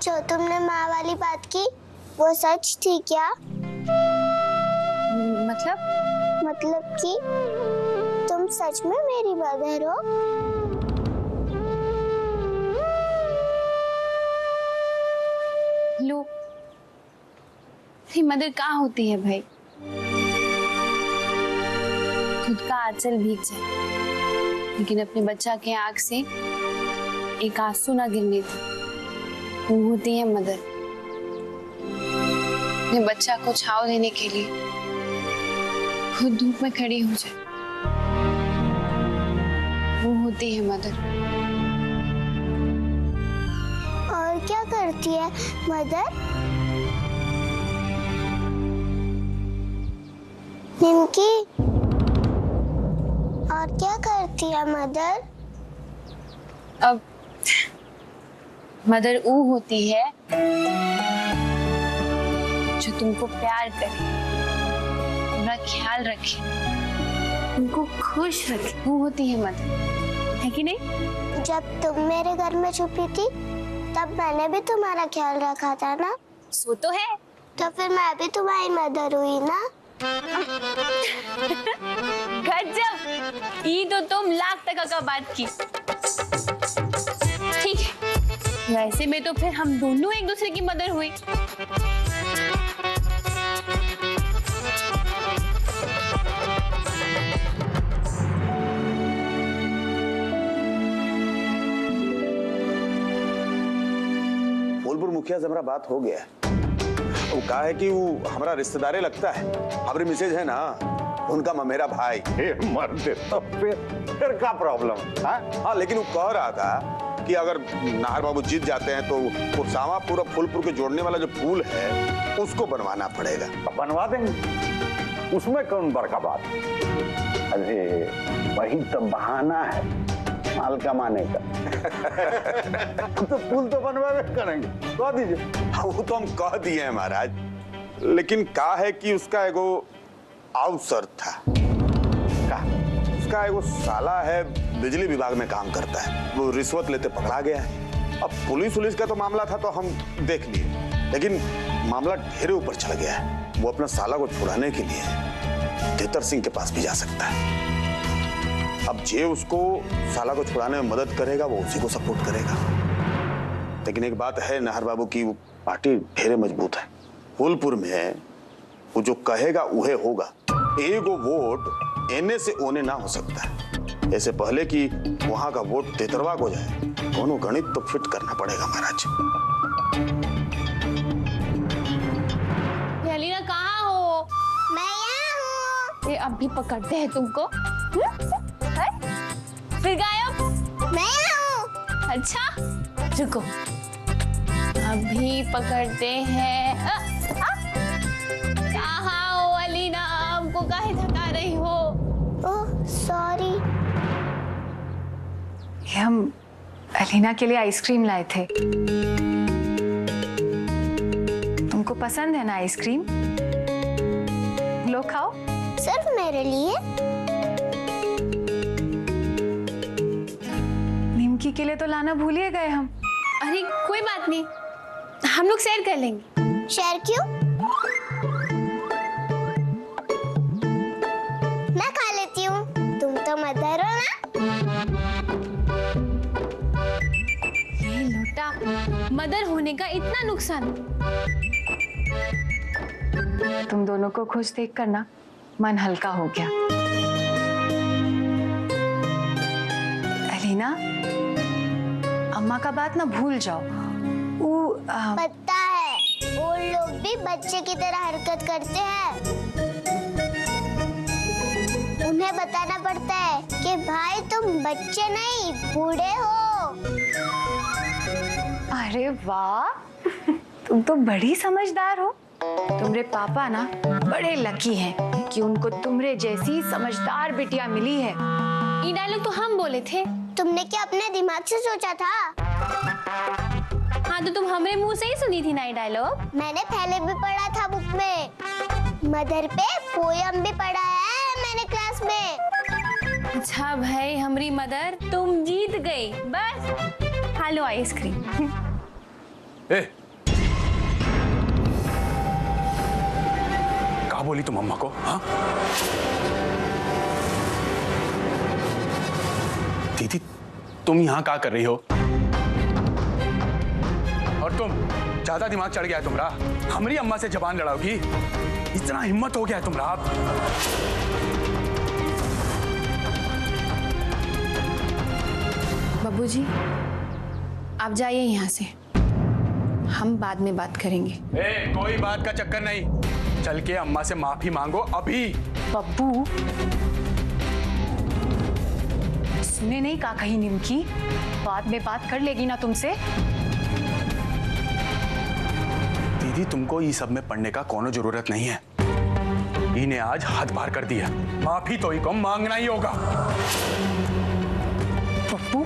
जो तुमने माँ वाली बात की वो सच थी क्या? मतलब कि तुम सच में मेरी मदर हो? लो, मदर कहाँ होती है भाई? खुद का आंचल भीग जाए लेकिन अपने बच्चा के आंख से एक आंसू ना गिरने थे, वो होती है मदर। अपने बच्चा को छांव देने के लिए खुद धूप में खड़ी हो जाए, वो होती है मदर। और क्या करती है मदर? निमकी, और क्या करती है मदर? अब मदर वो होती है जो तुमको प्यार करे, तुम्हारा ख्याल रखे, तुमको खुश रखे, वो होती है मदर, है कि नहीं? जब तुम मेरे घर में छुपी थी तब मैंने भी तुम्हारा ख्याल रखा था ना? सो तो है। तो फिर मैं भी तुम्हारी मदर हुई ना? गजब, ये तो तुम लाख टका का बात की। ठीक है, वैसे में तो फिर हम दोनों एक दूसरे की मदर हुई। फूलपुर मुखिया से हमारा बात हो गया है। वो कहा है कि वो हमारा रिश्तेदारी लगता है, हमारी मिसेज है ना, उनका मेरा भाई। मर्द तो फिर क्या प्रॉब्लम? हाँ, लेकिन वो कह रहा था कि अगर नाहर बाबू जीत जाते हैं तो वो सामा पूरा फूलपुर के जोड़ने वाला जो पुल है उसको बनवाना पड़ेगा। बनवा देंगे, उसमें कौन बड़का बात? अरे वही तो बहाना है माल कमाने का। तो पुल तो बनवा करेंगे, कह दीजिए। हाँ, वो तो हम कह दिए हैं महाराज, लेकिन कहा है कि उसका एगो अवसर था। उसका एगो साला है, बिजली विभाग में काम करता है, वो रिश्वत लेते पकड़ा गया है। अब पुलिस का तो मामला था तो हम देख लिए, लेकिन मामला ढेरे ऊपर चल गया है। वो अपना साला को छुड़ाने के लिए तेतर सिंह के पास भी जा सकता है। अब जे उसको साला को छुड़ाने में मदद करेगा वो उसी को सपोर्ट करेगा। लेकिन एक बात है नाहर बाबू की, वो पार्टी ढेरे मजबूत है। फूलपुर में वो जो कहेगा उहे होगा। एगो वोट एने से ओने ना हो सकता है। ऐसे पहले कि वहां का वोट तेतरवा को जाए, दोनों गणित तो फिट करना पड़ेगा महाराज। अलीना कहाँ हो? मैं यहाँ हूँ। ये अब भी पकड़ते हैं तुमको? फिर गायब? मैं यहाँ हूँ। अच्छा रुको, अभी पकड़ते हैं। कहाँ हो अलीना? हमको काहे थका रही हो? Oh sorry. हम अलीना के लिए आइसक्रीम लाए थे। तुमको पसंद है ना आइसक्रीम? लो खाओ। सिर्फ मेरे लिए? निमकी के लिए तो लाना भूल ही गए हम। अरे कोई बात नहीं, हम लोग शेयर कर लेंगे। शेयर क्यों? मैं खा लेती हूँ, तुम तो मदर हो ना? ये लोटा, मदर होने का इतना नुकसान। तुम दोनों को खुश देखकर ना मन हल्का हो गया। अलीना, अम्मा का बात ना भूल जाओ। पता है, वो लोग भी बच्चे की तरह हरकत करते हैं। उन्हें बताना पड़ता है कि भाई तुम बच्चे नहीं बूढ़े हो। अरे वाह, तुम तो बड़ी समझदार हो। तुम्हारे पापा ना बड़े लकी हैं कि उनको तुम्हारे जैसी समझदार बिटिया मिली है। ये डायलॉग तो हम बोले थे। तुमने क्या अपने दिमाग से सोचा था? हाँ तो तुम हमारे मुंह से ही सुनी थी ना ये डायलॉग। मैंने पहले भी पढ़ा था बुक में। मदर पे पोयम भी पढ़ा है मैंने क्लास में। अच्छा भाई, हमारी मदर तुम जीत गई। बस खा लो आइसक्रीम। ए, क्या बोली तुम अम्मा को? हाँ दीदी, तुम यहाँ क्या कर रही हो? और तुम ज्यादा दिमाग चढ़ गया है तुम्हारा, हमारी अम्मा से जबान लड़ाओगी? इतना हिम्मत हो गया है तुम्हारा? बाबूजी, आप जाइए यहाँ से, हम बाद में बात करेंगे। कोई बात का चक्कर नहीं, चल के अम्मा से माफी मांगो अभी। बब्बू, सुने नहीं का कही निमकी, बाद में बात कर लेगी ना तुमसे। दीदी, तुमको ये सब में पढ़ने का कोनो जरूरत नहीं है। इन्हें आज हद पार कर दिया, माफी तो ही को मांगना ही होगा। बब्बू,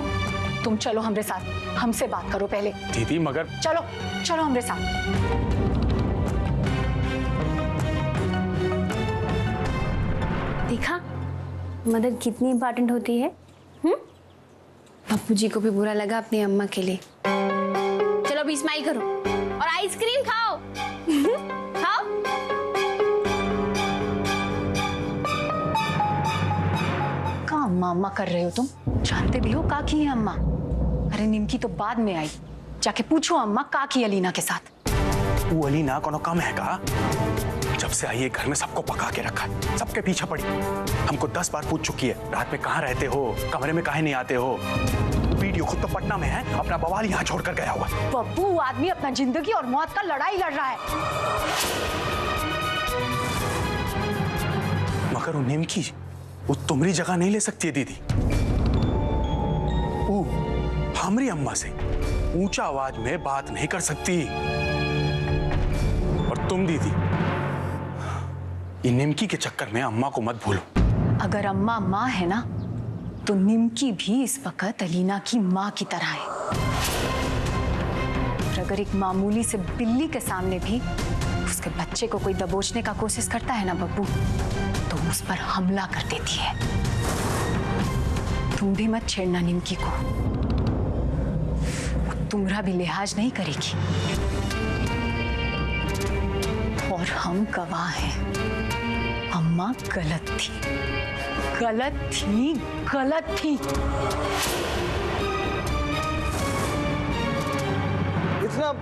तुम चलो हमरे साथ, हमसे बात करो पहले। दीदी मगर चलो चलो हमरे साथ। देखा मदद कितनी इंपॉर्टेंट होती है। पप्पू जी को भी बुरा लगा अपनी अम्मा के लिए। चलो अभी स्माइल करो और आइसक्रीम खाओ। खाओ। का अम्मा अम्मा कर रहे हो तुम? जानते भी हो का की है अम्मा? अरे निमकी तो बाद में आई, जाके पूछो अम्मा का की अलीना के साथ। वो अलीना कोनो कम है का? जब से आई है घर में सबको पका के रखा है, सबके पीछे पड़ी। हमको 10 बार पूछ चुकी है, रात में कहाँ रहते हो, कमरे में काहे नहीं आते हो। वीडियो खुद तो पटना में है, अपना बवाल यहाँ छोड़कर गया हुआ। बब्बू, वो आदमी अपना जिंदगी और मौत का लड़ाई लड़ रहा है। मगर वो निमकी, वो तुम्हारी जगह नहीं ले सकती है दीदी। वो हमारी अम्मा से ऊंचा आवाज में बात नहीं कर सकती। और तुम दीदी, ये निमकी के चक्कर में अम्मा को मत भूलो। अगर अम्मा माँ है ना, तो निमकी भी इस वक्त अलीना की माँ की तरह है। और अगर एक मामूली से बिल्ली के सामने भी उसके बच्चे को कोई दबोचने का कोशिश करता है ना बब्बू, तो उस पर हमला कर देती है। तुम भी मत छेड़ना निमकी को, वो तुम्हारा भी लिहाज नहीं करेगी। और हम गवाह हैं, अम्मा गलत थी, गलत थी, गलत थी। इतना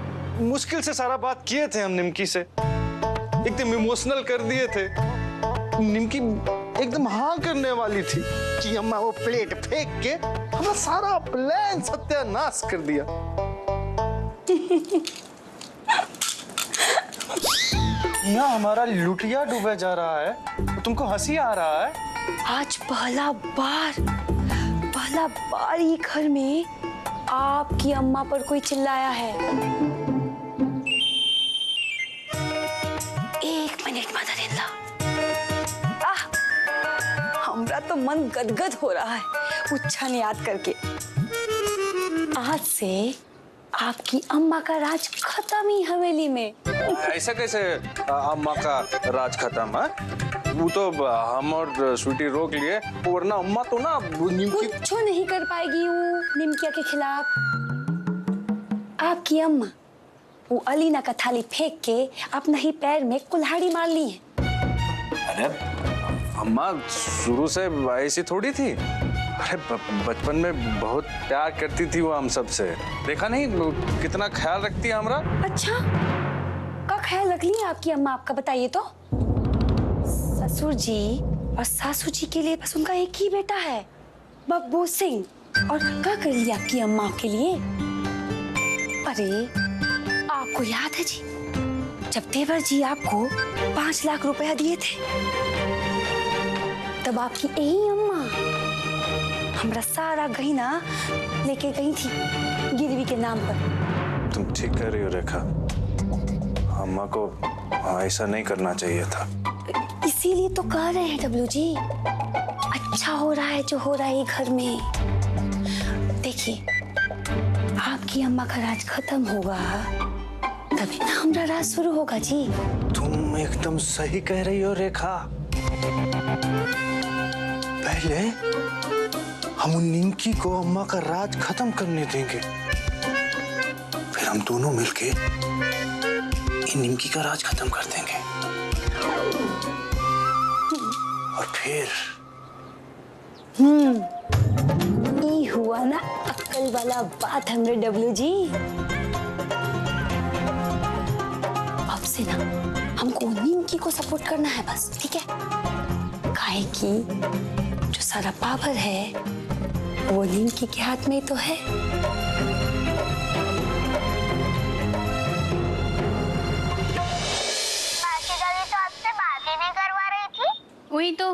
मुश्किल से सारा बात किए थे हम निमकी से, एकदम इमोशनल कर दिए थे। निमकी एकदम हाँ करने वाली थी कि अम्मा वो प्लेट फेंक के हमारा सारा प्लान सत्यानाश कर दिया। यहाँ हमारा लुटिया डूबे जा रहा है, तो तुमको हंसी आ रहा है। आज पहला बार ही घर में आपकी अम्मा पर कोई चिल्लाया है। 1 मिनट मदर इन लॉ। हमरा तो मन गदगद हो रहा है उच्छन याद करके। आज से आपकी अम्मा का राज खत्म ही हवेली में। ऐसा कैसे अम्मा का राज खत्म है? वो तो हम और स्वीटी रोक लिए, वरना अम्मा तो ना निमकी कुछ नहीं कर पाएगी वो निमकिया के खिलाफ। आपकी अम्मा वो अलीना का थाली फेंक के अपना ही पैर में कुल्हाड़ी मार ली है। अरे अम्मा शुरू से ऐसी थोड़ी थी। अरे बचपन में बहुत प्यार करती थी वो हम सब से। देखा नहीं कितना ख्याल रखती है हमारा। अच्छा, का ख्याल रख ली आपकी अम्मा आपका? बताइए तो। ससुर जी और सासू जी के लिए बस उनका एक ही बेटा है, बब्बू सिंह। और क्या कर लिया आपकी अम्मा के लिए? अरे आपको याद है जी, जब देवर जी आपको 5 लाख रुपया दिए थे, तब आपकी यही अम्मा हमारा सारा गहना लेके गई थी गिरवी के नाम पर। तुम ठीक कह रही हो रेखा, अम्मा को ऐसा नहीं करना चाहिए था। इसीलिए तो कह रहे हैं डब्लू जी, अच्छा हो रहा है जो हो रहा है घर में। देखिए, आपकी अम्मा का राज खत्म होगा तभी ना हमारा राज शुरू होगा जी। तुम एकदम सही कह रही हो रेखा। पहले हम उन निमकी को अम्मा का राज खत्म करने देंगे, फिर हम दोनों मिलके इन निमकी का राज खत्म कर देंगे और फिर ये हुआ ना अक्ल वाला बात हमरे डब्लू जी। अब से ना हमको निमकी को सपोर्ट करना है बस, ठीक है? काहे कि जो सारा पावर है वो निमकी के हाथ में ही तो है। मासी दादी तो आपसे बात ही नहीं करवा रही थी। वही तो,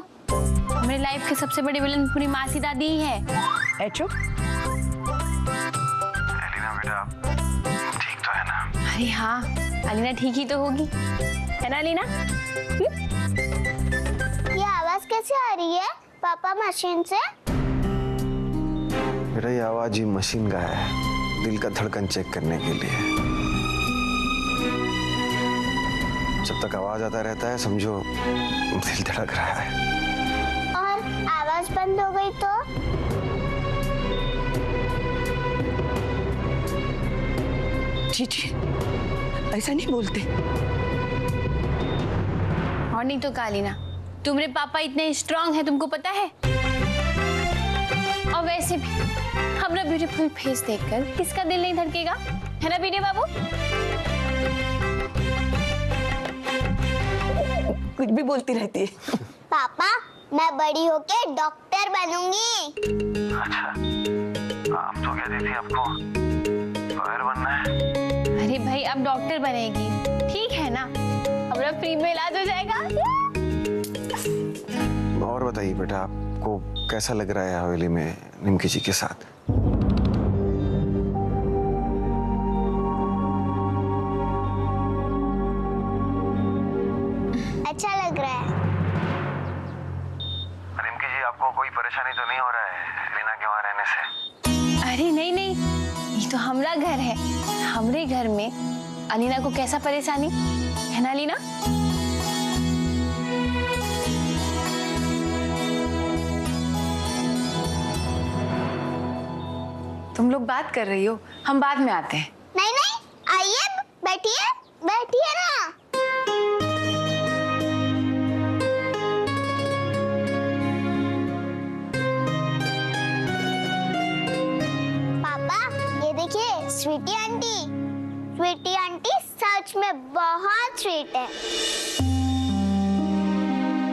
हमारी लाइफ के सबसे बड़ी विलन पूरी मासी दादी ही है। ए चुप। एलिना बेटा ठीक तो है ना? अरे हाँ, अलीना ठीक ही तो होगी, है ना अलीना? ये आवाज कैसे आ रही है पापा मशीन से? बेटा ये आवाज ही मशीन का है, दिल का धड़कन चेक करने के लिए। जब तक आवाज आता रहता है समझो दिल धड़क रहा है। और आवाज बंद हो गई तो? जी ऐसा नहीं बोलते। और नहीं तो कालीना, तुम्हारे पापा इतने स्ट्रांग हैं, तुमको पता है? और वैसे भी हमारा ब्यूटीफुल फेस देखकर किसका दिल नहीं धड़केगा, है ना बीने बाबू? कुछ भी बोलती रहती है। पापा मैं बड़ी होके डॉक्टर बनूंगी। अच्छा, आप तो कहती थी आपको लॉयर बनना है। अरे भाई अब डॉक्टर बनेगी, ठीक है ना? हमारा फ्री में इलाज हो जाएगा। और बताइए बेटा आपको कैसा लग रहा है हवेली में निमकी जी के साथ? अच्छा लग रहा है। निमकी जी आपको कोई परेशानी तो नहीं हो रहा है एलिना के वहाँ रहने से? अरे नहीं नहीं, ये तो हमारा घर है, हमरे घर में अलीना को कैसा परेशानी, है ना अलीना? तुम लोग बात कर रही हो, हम बाद में आते हैं। नहीं नहीं आइए बैठिए बैठिए ना। पापा ये देखिए स्वीटी आंटी। स्वीटी आंटी सच में बहुत स्वीट है।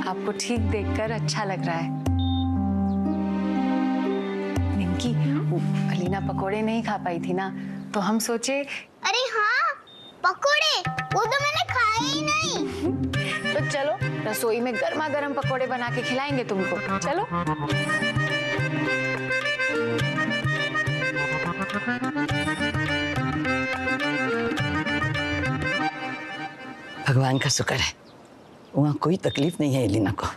आपको ठीक देखकर अच्छा लग रहा है। निमकी, वो अलीना पकोड़े नहीं खा पाई थी ना, तो हम सोचे। अरे हाँ पकोड़े, वो तो मैंने खाए ही नहीं। तो चलो रसोई में गर्मा गर्म पकोड़े बना के खिलाएंगे तुमको, चलो। भगवान का शुक्र है वहाँ कोई तकलीफ नहीं है एलिना को।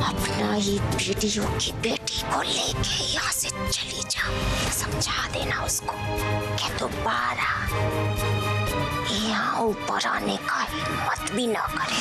अपना ये वीडियो की बेटी को लेके यहाँ से चली जाओ, समझा देना उसको कि दोबारा यहाँ ऊपर आने का हिम्मत भी ना करे।